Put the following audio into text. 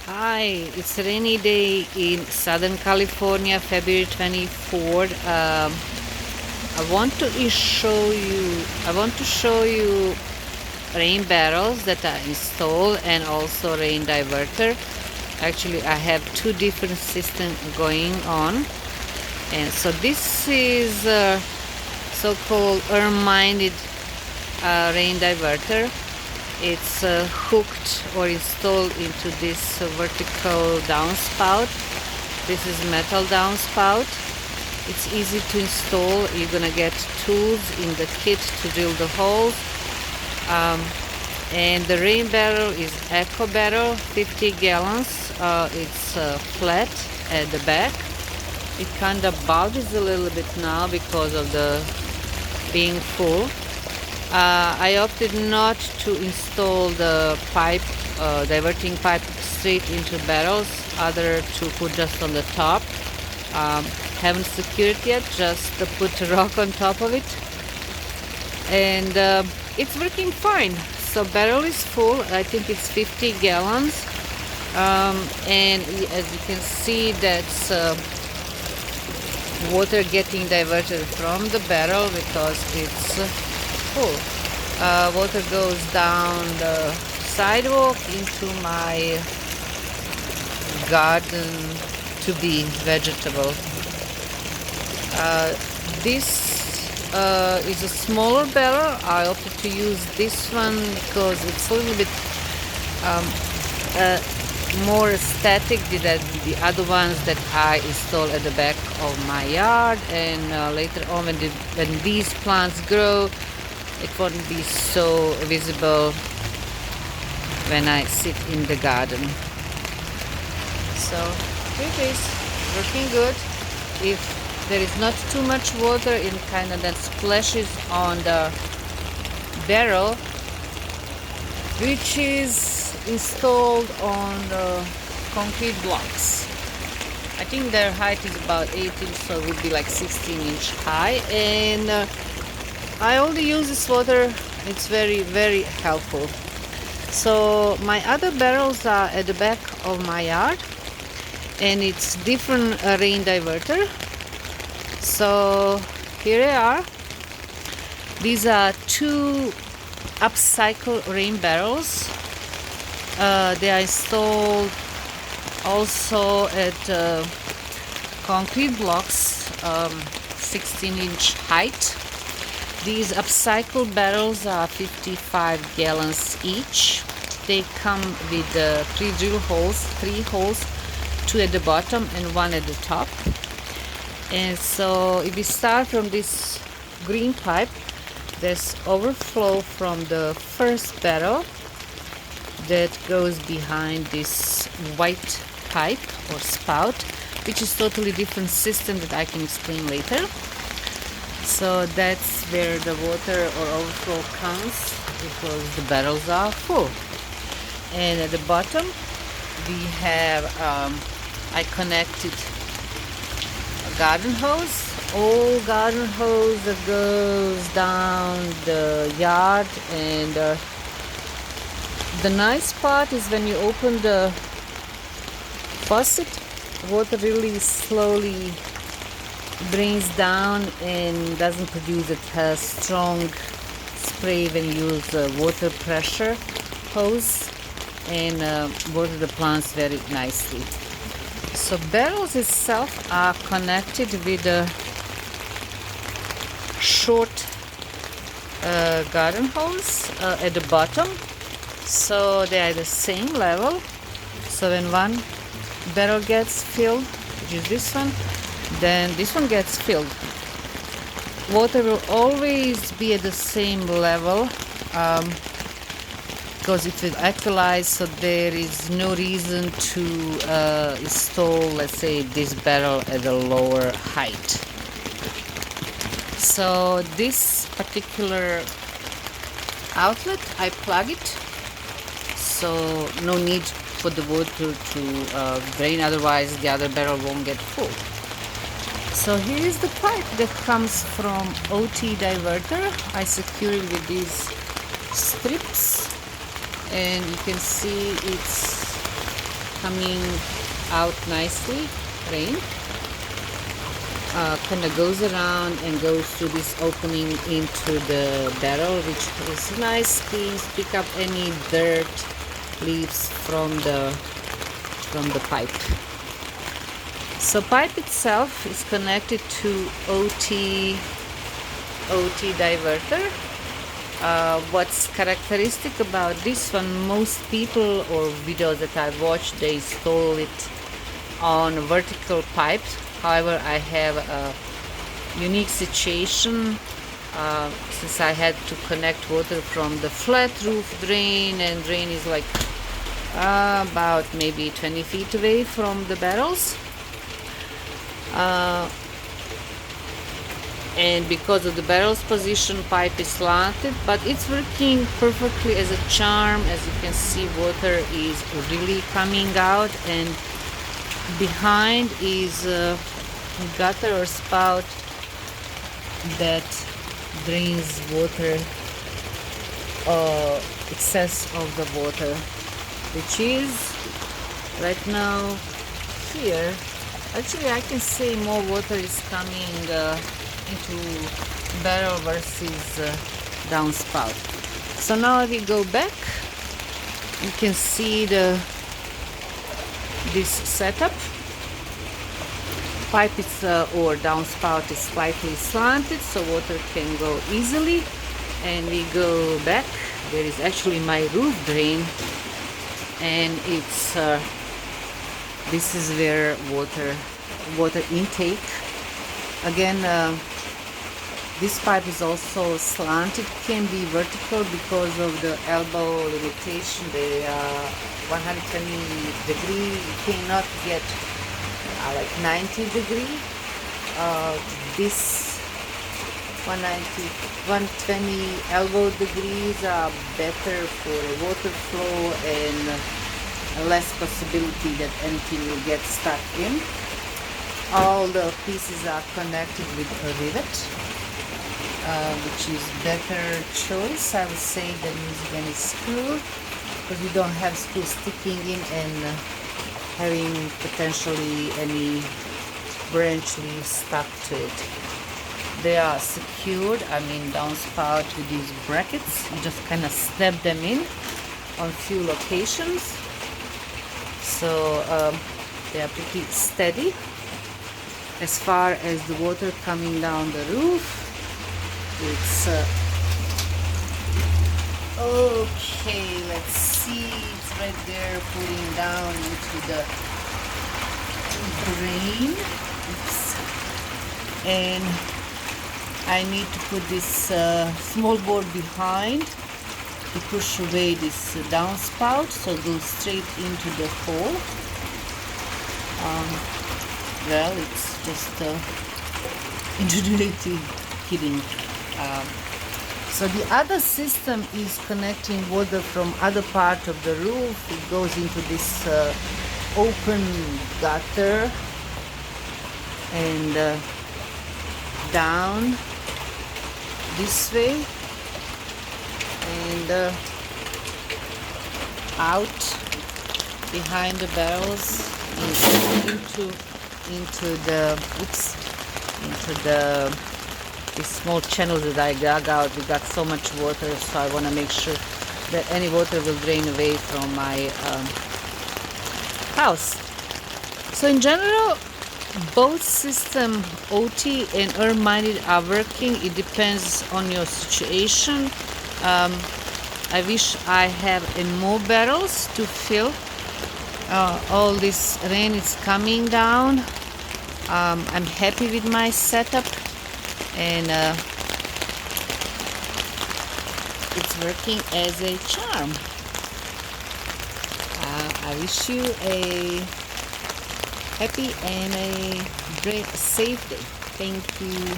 Hi, it's a rainy day in Southern California, February 24th. I want to show you rain barrels that I installed and also rain diverter. Actually, I have two different systems going on. And so this is so-called EarthMinded rain diverter. It's hooked or installed into this vertical downspout. This is metal downspout. It's easy to install. You're gonna get tools in the kit to drill the holes. And the rain barrel is eco barrel, 50 gallons. It's flat at the back. It kind of bulges a little bit now because of the being full. I opted not to install the pipe, diverting pipe straight into barrels, other to put just on the top. Haven't secured it yet, just to put a rock on top of it. And it's working fine. So barrel is full, I think it's 50 gallons. And as you can see, that's water getting diverted from the barrel because it's full. Water goes down the sidewalk into my garden to be vegetable. This is a smaller barrel. I opted to use this one because it's a little bit more static than the other ones that I installed at the back of my yard. And later on, when these plants grow, it won't be so visible when I sit in the garden. So it is working good. If there is not too much water, it kind of then splashes on the barrel, which is installed on the concrete blocks. I think their height is about 18, so it would be like 16-inch high. And I only use this water. It's very, very helpful. So my other barrels are at the back of my yard, and it's different rain diverter. So here they are. These are two upcycle rain barrels. They are installed also at concrete blocks, 16-inch height. These upcycle barrels are 55 gallons each. They come with three drill holes, 3 holes, 2 at the bottom and 1 at the top. And so if we start from this green pipe, there's overflow from the first barrel that goes behind this white pipe or spout, which is totally different system that I can explain later. So that's where the water or overflow comes because the barrels are full. And at the bottom we have I connected a garden hose, old garden hose that goes down the yard. And the nice part is when you open the faucet, water really slowly drains down and doesn't produce a strong spray when you use water pressure hose, and water the plants very nicely. So barrels itself are connected with a short garden hose at the bottom, so they are the same level. So when one barrel gets filled, which is this one, then this one gets filled. Water will always be at the same level because it will alkalize, so there is no reason to install, let's say, this barrel at a lower height. So this particular outlet, I plug it, so no need for the water to drain, otherwise the other barrel won't get full. So here is the pipe that comes from Oatey diverter. I secure it with these strips, and you can see it's coming out nicely. Rain kind of goes around and goes through this opening into the barrel, which is nice, clean, pick up any dirt, leaves from the pipe. So pipe itself is connected to Oatey diverter. What's characteristic about this one, most people or videos that I've watched, they install it on vertical pipes. However, I have a unique situation since I had to connect water from the flat roof drain, and drain is like about maybe 20 feet away from the barrels. And because of the barrel's position, pipe is slanted, but it's working perfectly as a charm. As you can see, water is really coming out, and behind is a gutter or spout that drains water, excess of the water, which is right now here. Actually, I can say more water is coming into barrel versus downspout. So now if we go back, you can see this setup. Pipe is or downspout is slightly slanted, so water can go easily. And we go back. There is actually my roof drain, and it's this is where water intake. Again, this pipe is also slanted, can be vertical because of the elbow limitation. The 120 degree, you cannot get like 90 degree. This 190, 120 elbow degrees are better for water flow and less possibility that anything will get stuck in. All the pieces are connected with a rivet, which is better choice, I would say, than using any screw, because you don't have screw sticking in and having potentially any branch leaves stuck to it. They are secured, downspout with these brackets. You just kind of snap them in on few locations, so they are pretty steady. As far as the water coming down the roof, it's okay, let's see, it's right there pulling down into the drain. Oops. And I need to put this small board behind to push away this downspout, so it goes straight into the hole. Well, it's just ingenuity, kidding. So the other system is connecting water from other part of the roof. It goes into this open gutter and down this way and out behind the barrels into these small channels that I dug out. We got so much water, so I want to make sure that any water will drain away from my house. So in general, both system Oatey and EarthMinded are working. It depends on your situation. I wish I have more barrels to fill. All this rain is coming down. I'm happy with my setup, and it's working as a charm. I wish you a happy and a great safe day. Thank you.